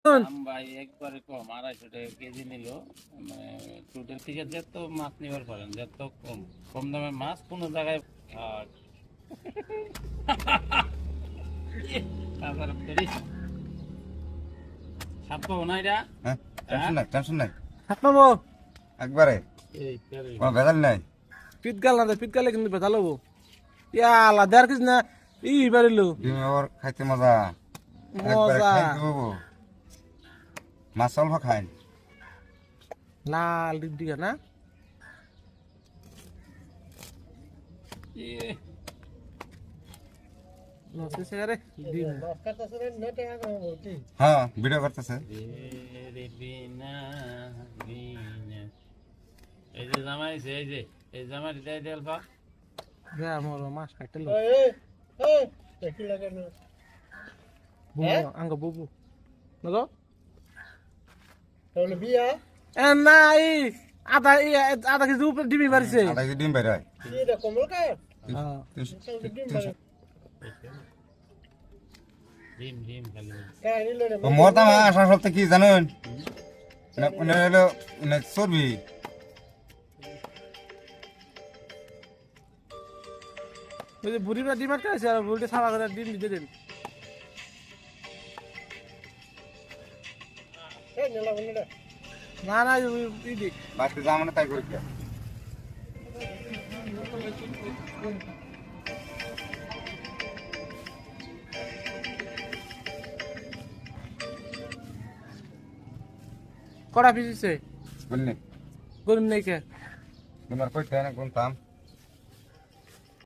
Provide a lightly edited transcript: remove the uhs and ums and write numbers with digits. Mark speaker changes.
Speaker 1: ভাই একবারে কম 250 টাকা কেজি নিল। মানে টোটাল থেকে যত মাছ নিবার পারেন, যত কম কম দামে মাছ কোনো জায়গায় সাপ পাবো না এটা।
Speaker 2: হ্যাঁ, টেনশন নাই
Speaker 3: হাত পাবো
Speaker 2: একবারে কোনো ভেজাল নাই।
Speaker 3: পিট গাল না পিট গালে কিন্তু বেতাল হবো ইয়া আল্লাহ দেয়ার কিছু না ই পারিলো
Speaker 2: ডিম আবার খাইতে মজা, একবারে
Speaker 3: মজা
Speaker 2: খাইতে হবো। মাছ অল্প খাই।
Speaker 3: লাল ডিগডিগা না নষ্ট সেগারে ডিম
Speaker 2: হ্যাঁ, ভিডিও করতেছে।
Speaker 1: এই যে জামাই এই জামাই দিতে দেলফা
Speaker 3: যা মোর মাছ কাটলো আঙ্গ বুবু নগো
Speaker 4: তাহলে বিয়া
Speaker 3: এ না এই আধা কেজি উপরে ডিমি মারিছে
Speaker 2: আধা কেজি ডিম বের হয়।
Speaker 4: এটা কমল কা
Speaker 3: হ্যাঁ
Speaker 1: ডিম খালি
Speaker 4: কাই নিলে রে
Speaker 2: মোর দাম আসা সপ্তাহে কি জানেন, হলো চর্বি।
Speaker 3: ওই যে বুড়িটা ডিম আটকাইছে আর বুড়িটা সাদা করে ডিম দিতে দেন
Speaker 4: এই নেলা বন্ধুরা
Speaker 3: না না ই দি
Speaker 2: বাড়িতে যা মানে তাই করি।
Speaker 3: কড়া পিছিছে
Speaker 2: বুঝলি,
Speaker 3: গরম নেই কে
Speaker 2: তোমার কই তাই না কোন দাম